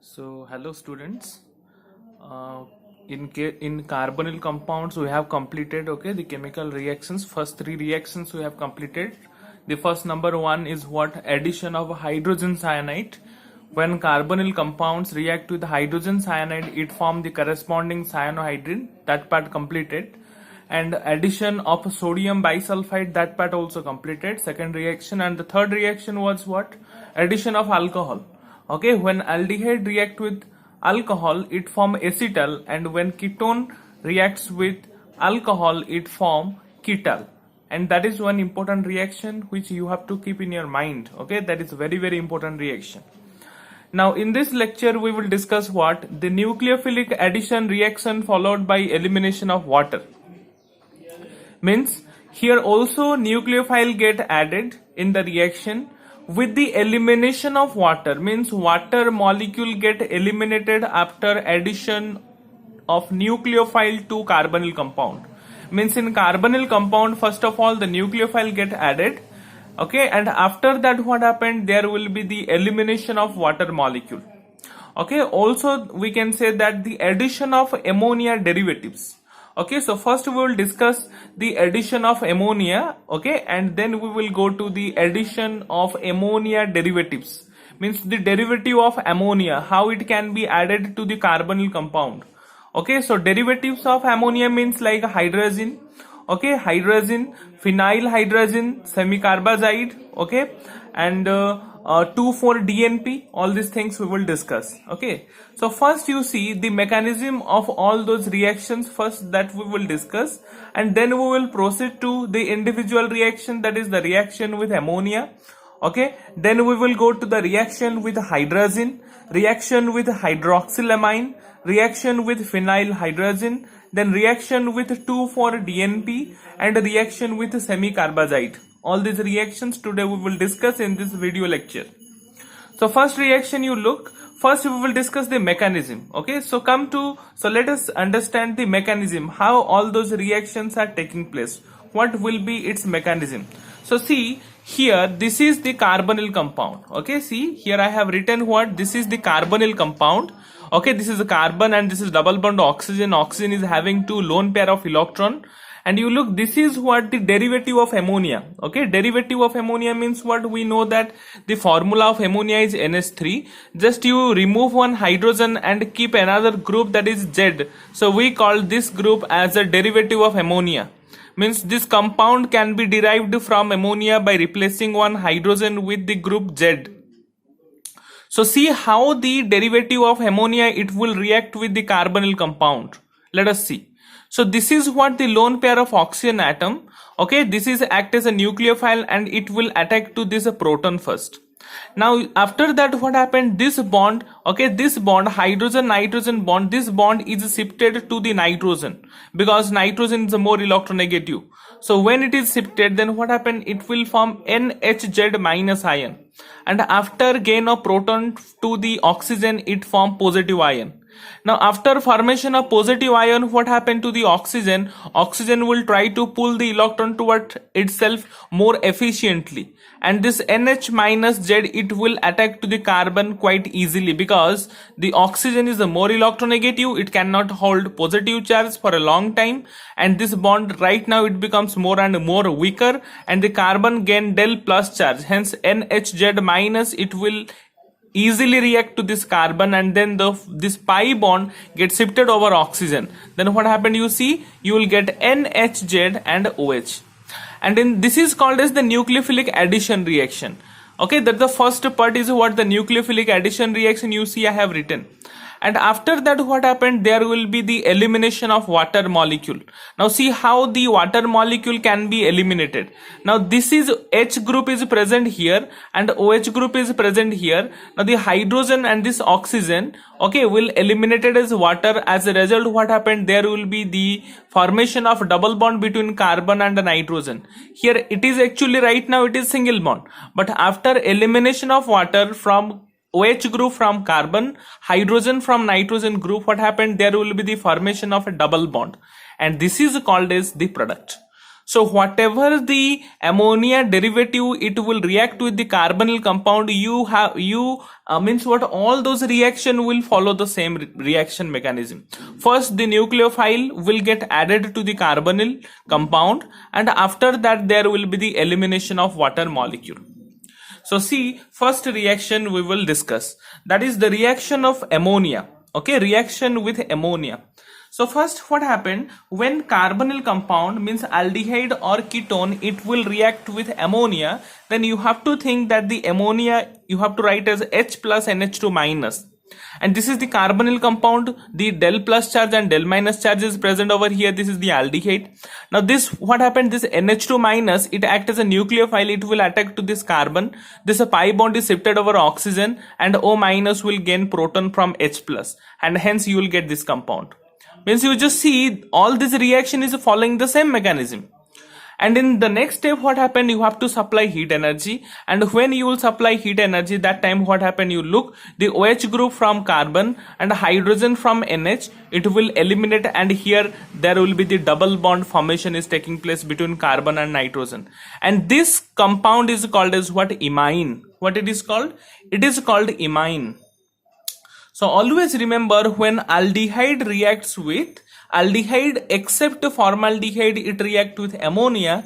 So hello students. In carbonyl compounds we have completed the chemical reactions. First three reactions we have completed. The first number one is what? Addition of hydrogen cyanide. When carbonyl compounds react with hydrogen cyanide, it form the corresponding cyanohydrin. That part completed. And addition of sodium bisulfite, that part also completed. Second reaction. And the third reaction was what? Addition of alcohol. Okay, when aldehyde react with alcohol, it form acetal, and when ketone reacts with alcohol, it form ketal. And that is one important reaction which you have to keep in your mind. Okay, that is very important reaction. Now in this lecture we will discuss what? The nucleophilic addition reaction followed by elimination of water. Means here also nucleophile get added in the reaction with the elimination of water. Means water molecule get eliminated after addition of nucleophile to carbonyl compound. Means in carbonyl compound, first of all the nucleophile get added, okay, and after that what happened? There will be the elimination of water molecule. Okay, also we can say that the addition of ammonia derivatives. Okay, so first we will discuss the addition of ammonia, okay, and then we will go to the addition of ammonia derivatives. Means the derivative of ammonia, how it can be added to the carbonyl compound. Okay, so derivatives of ammonia means like hydrazine, okay, hydrazine, phenyl hydrazine, semicarbazide, okay, and 2,4-DNP, all these things we will discuss. Okay, so first you see the mechanism of all those reactions first, that we will discuss, and then we will proceed to the individual reaction, that is the reaction with ammonia. Okay, then we will go to the reaction with hydrazine, reaction with hydroxylamine, reaction with phenyl hydrazine, then reaction with 2,4-DNP, and reaction with semicarbazide. All these reactions today we will discuss in this video lecture. So first reaction you look, first we will discuss the mechanism. Okay, so let us understand the mechanism, how all those reactions are taking place. What will be its mechanism? So see here, this is the carbonyl compound. Okay, see here I have written what? This is the carbonyl compound. Okay, this is a carbon and this is double bond oxygen. Oxygen is having two lone pair of electron. And you look, this is what? The derivative of ammonia. Okay, derivative of ammonia means what? We know that the formula of ammonia is NH3. Just you remove one hydrogen and keep another group, that is Z. So we call this group as a derivative of ammonia. Means this compound can be derived from ammonia by replacing one hydrogen with the group Z. So see how the derivative of ammonia, it will react with the carbonyl compound. Let us see. So this is what? The lone pair of oxygen atom. Okay, this is act as a nucleophile and it will attack to this proton first. Now after that what happened? This bond, okay, this bond, hydrogen nitrogen bond, this bond is shifted to the nitrogen because nitrogen is a more electronegative. So when it is shifted, then what happened? It will form NHZ minus ion, and after gain of proton to the oxygen, it form positive ion. Now after formation of positive ion, what happened to the oxygen? Oxygen will try to pull the electron toward itself more efficiently, and this NH minus Z, it will attack to the carbon quite easily because the oxygen is a more electronegative. It cannot hold positive charge for a long time, and this bond right now it becomes more and more weaker, and the carbon gain del plus charge. Hence NHZ minus, it will easily react to this carbon, and then this pi bond gets shifted over oxygen. Then what happened? You see, you will get NHZ and OH, and then this is called as the nucleophilic addition reaction. Okay, that the first part is what? The nucleophilic addition reaction. You see I have written. And after that what happened? There will be the elimination of water molecule. Now see how the water molecule can be eliminated. Now this is H group is present here and OH group is present here. Now the hydrogen and this oxygen, okay, will eliminated as water. As a result, what happened? There will be the formation of double bond between carbon and nitrogen. Here it is actually right now it is single bond, but after elimination of water from OH group from carbon, hydrogen from nitrogen group, what happened? There will be the formation of a double bond, and this is called as the product. So whatever the ammonia derivative, it will react with the carbonyl compound. Means what, all those reaction will follow the same reaction mechanism. First, the nucleophile will get added to the carbonyl compound, and after that there will be the elimination of water molecule. So see, first reaction we will discuss, that is the reaction of ammonia. Okay, reaction with ammonia. So first, what happened when carbonyl compound, means aldehyde or ketone, it will react with ammonia, then you have to think that the ammonia you have to write as H plus NH2 minus, and this is the carbonyl compound. The del plus charge and del minus charge is present over here. This is the aldehyde. Now this, what happened, this NH2 minus, it acts as a nucleophile. It will attack to this carbon. This pi bond is shifted over oxygen, and O minus will gain proton from H plus, and hence you will get this compound. Means you just see all this reaction is following the same mechanism. And in the next step, what happened, you have to supply heat energy, and when you will supply heat energy, that time what happened, you look, the OH group from carbon and hydrogen from NH, it will eliminate, and here there will be the double bond formation is taking place between carbon and nitrogen, and this compound is called as what, imine. What it is called? It is called imine. So always remember, when aldehyde reacts with aldehyde, except formaldehyde, it reacts with ammonia,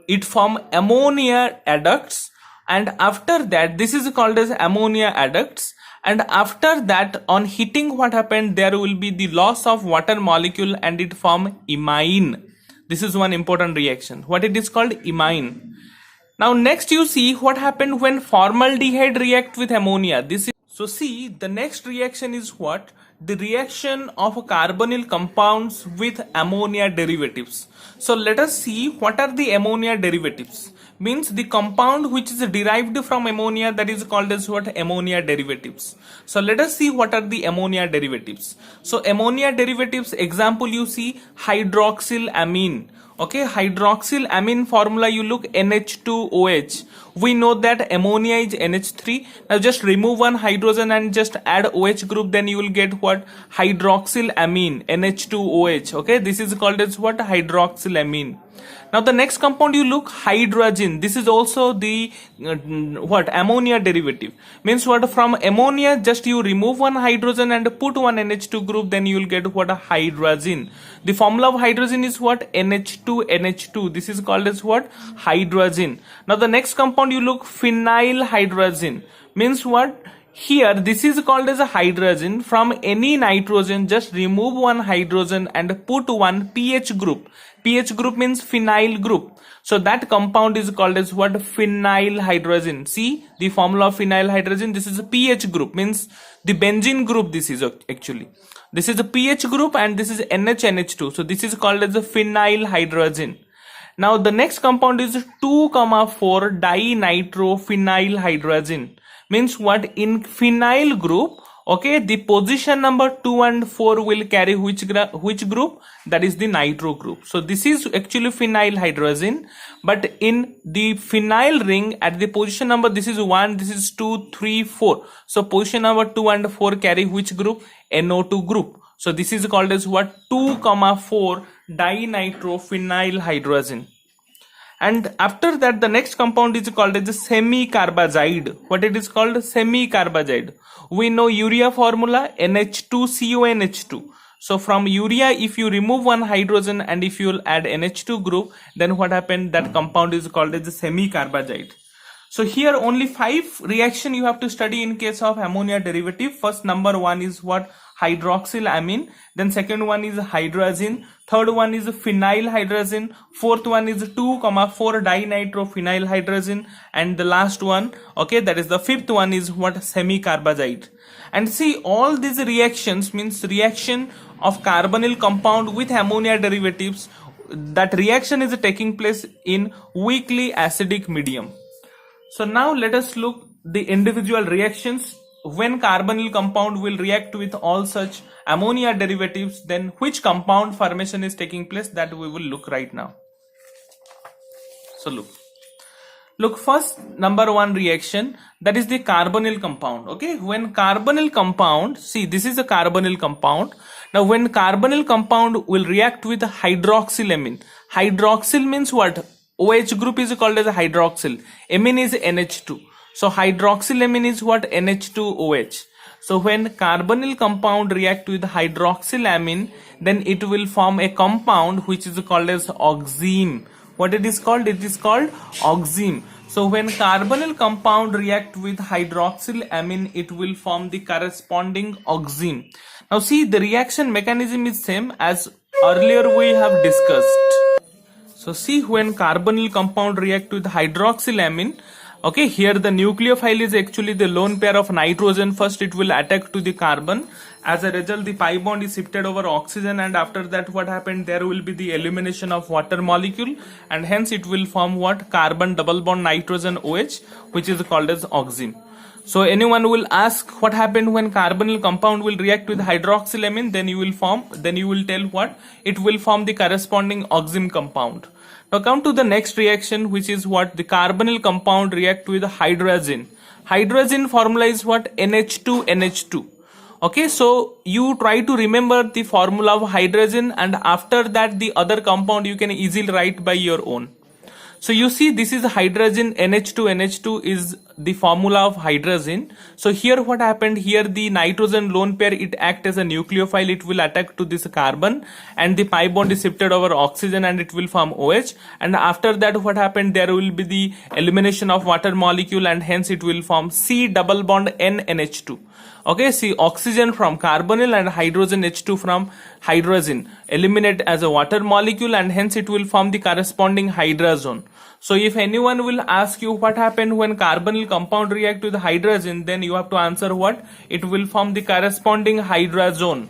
it form ammonia adducts, and after that, this is called as ammonia adducts, and after that, on heating, what happened, there will be the loss of water molecule and it form imine. This is one important reaction. What it is called? Imine. Now next you see what happened when formaldehyde react with ammonia. This is, so see, the next reaction is what? The reaction of carbonyl compounds with ammonia derivatives. So let us see what are the ammonia derivatives. Means the compound which is derived from ammonia, that is called as what? Ammonia derivatives. So let us see what are the ammonia derivatives. So ammonia derivatives, example you see, hydroxylamine. Okay, hydroxylamine formula, you look, NH2OH. We know that ammonia is NH3. Now just remove one hydrogen and just add OH group, then you will get what? Hydroxylamine, NH2OH. Okay, this is called as what? Hydroxylamine. Now the next compound you look, hydrazine. This is also the what? Ammonia derivative. Means what? From ammonia, just you remove one hydrogen and put one NH2 group, then you will get what? A hydrazine. The formula of hydrazine is what? NH2NH2. This is called as what? Hydrazine. Now the next compound you look, phenylhydrazine. Means what? Here this is called as a hydrazine. From any nitrogen, just remove one hydrogen and put one pH group. pH group means phenyl group. So that compound is called as what? Phenylhydrazine. See the formula of phenylhydrazine. This is a pH group, means the benzene group. This is actually, this is a pH group, and this is NH2. So this is called as a phenylhydrazine. Now the next compound is 2,4 dinitrophenylhydrazine. Means what? In phenyl group, okay, the position number 2 and 4 will carry which group? That is the nitro group. So this is actually phenylhydrazine, but in the phenyl ring, at the position number, this is 1, this is 2, 3, 4. So position number 2 and 4 carry which group? NO2 group. So this is called as what? 2,4 dinitrophenylhydrazine. And after that, the next compound is called as a semicarbazide. What it is called? Semicarbazide. We know urea formula, NH2CONH2. So from urea, if you remove one hydrogen and if you will add NH2 group, then what happened? That compound is called as a semicarbazide. So here only 5 reaction you have to study in case of ammonia derivative. First, number 1 is what? Hydroxylamine. Then second one is hydrazine. Third one is phenylhydrazine. Fourth one is 2,4 dinitrophenylhydrazine. And the last one, okay, that is the fifth one, is what? Semicarbazide. And see, all these reactions, means reaction of carbonyl compound with ammonia derivatives, that reaction is taking place in weakly acidic medium. So now let us look the individual reactions. When carbonyl compound will react with all such ammonia derivatives, then which compound formation is taking place, that we will look right now. So look, Look, first number one reaction, that is the carbonyl compound. Okay, when carbonyl compound, see this is a carbonyl compound. Now when carbonyl compound will react with hydroxylamine, hydroxyl means what? OH group is called as hydroxyl, amine is NH2. So hydroxylamine is what? NH2OH. So when carbonyl compound react with hydroxylamine, then it will form a compound which is called as oxime. What it is called? It is called oxime. So when carbonyl compound react with hydroxylamine, it will form the corresponding oxime. Now see, the reaction mechanism is same as earlier we have discussed. So see, when carbonyl compound react with hydroxylamine, okay, here the nucleophile is actually the lone pair of nitrogen. First it will attack to the carbon. As a result, the pi bond is shifted over oxygen, and after that what happened, there will be the elimination of water molecule, and hence it will form what? Carbon double bond nitrogen OH, which is called as oxime. So anyone will ask what happened when carbonyl compound will react with hydroxylamine, then you will tell what? It will form the corresponding oxime compound. Now come to the next reaction, which is what? The carbonyl compound react with hydrazine. Hydrazine formula is what? NH2NH2. Okay, so you try to remember the formula of hydrazine, and after that the other compound you can easily write by your own. So you see, this is hydrazine, NH2NH2 is the formula of hydrazine. So here what happened, here the nitrogen lone pair, it act as a nucleophile, it will attack to this carbon, and the pi bond is shifted over oxygen and it will form OH, and after that what happened, there will be the elimination of water molecule, and hence it will form C double bond N NH2. Okay, see, oxygen from carbonyl and hydrogen H2 from hydrazine eliminate as a water molecule, and hence it will form the corresponding hydrazone. So if anyone will ask you what happened when carbonyl compound react with hydrazine, then you have to answer what? It will form the corresponding hydrazone.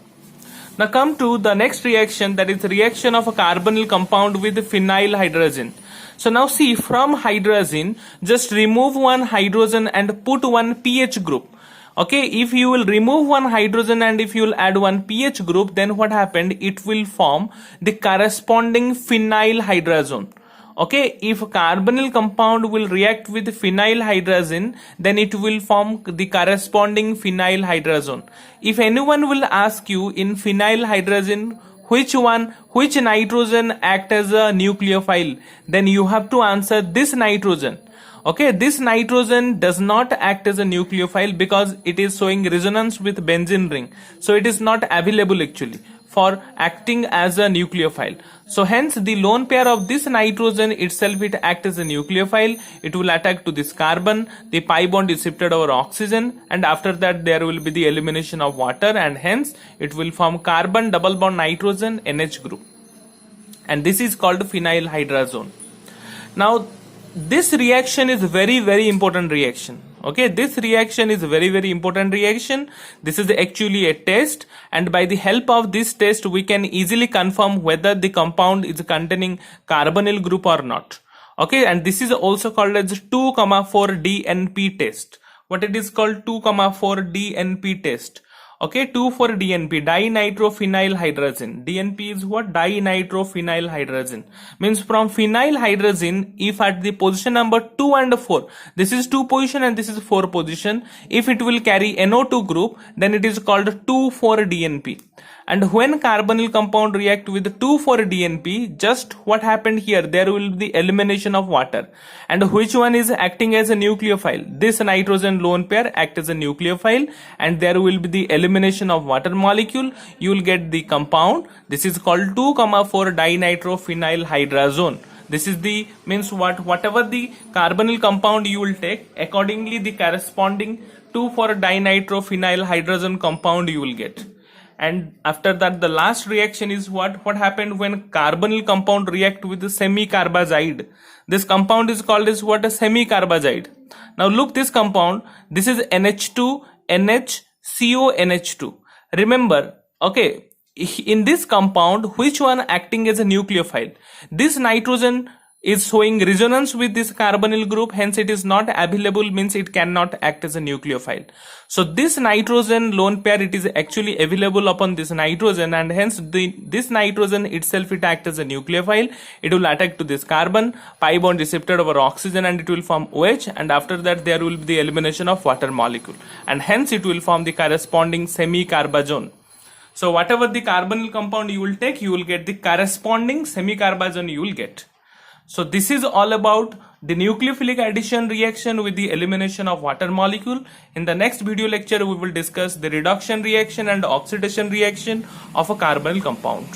Now come to the next reaction, that is reaction of a carbonyl compound with phenyl hydrazine. So now see, from hydrazine, just remove one hydrogen and put one pH group. Okay, if you will remove one hydrogen and if you will add one pH group, then what happened? It will form the corresponding phenyl hydrazone. Okay, if carbonyl compound will react with phenyl hydrazine, then it will form the corresponding phenyl hydrazone. If anyone will ask you, in phenyl hydrazine, which nitrogen act as a nucleophile, then you have to answer this nitrogen. Okay, this nitrogen does not act as a nucleophile because it is showing resonance with benzene ring. So it is not available actually for acting as a nucleophile. So hence the lone pair of this nitrogen itself, it acts as a nucleophile. It will attack to this carbon. The pi bond is shifted over oxygen, and after that there will be the elimination of water, and hence it will form carbon double bond nitrogen NH group. And this is called phenyl hydrazone. Now this reaction is very important reaction. Okay, this reaction is very important reaction. This is actually a test, and by the help of this test we can easily confirm whether the compound is containing carbonyl group or not. Okay, and this is also called as 2,4 DNP test. What it is called? 2,4 DNP test. Okay, 2,4 DNP, dinitrophenyl hydrazine. DNP is what? Dinitrophenyl hydrazine. Means from phenyl hydrazine, if at the position number 2 and 4, this is 2 position and this is 4 position, if it will carry NO2 group, then it is called 2,4 DNP. And when carbonyl compound react with 2,4 DNP, just what happened here, there will be the elimination of water. And which one is acting as a nucleophile? This nitrogen lone pair act as a nucleophile, and there will be the elimination of water molecule. You will get the compound. This is called 2,4 dinitrophenyl hydrazone. This is the means whatever the carbonyl compound you will take, accordingly the corresponding 2,4 dinitrophenyl hydrazone compound you will get. And after that the last reaction is what happened when carbonyl compound react with the semicarbazide. This compound is called as what? A semicarbazide. Now look, this compound, this is NH2 NHCO NH2. Remember, okay, in this compound, which one acting as a nucleophile? This nitrogen is showing resonance with this carbonyl group, hence it is not available, means it cannot act as a nucleophile. So this nitrogen lone pair, it is actually available upon this nitrogen, and hence this nitrogen itself, it acts as a nucleophile. It will attack to this carbon, pi bond receptor over oxygen, and it will form OH, and after that there will be the elimination of water molecule, and hence it will form the corresponding semi-carbazone. So whatever the carbonyl compound you will take, you will get the corresponding semi-carbazone you will get. So this is all about the nucleophilic addition reaction with the elimination of water molecule. In the next video lecture, we will discuss the reduction reaction and oxidation reaction of a carbonyl compound.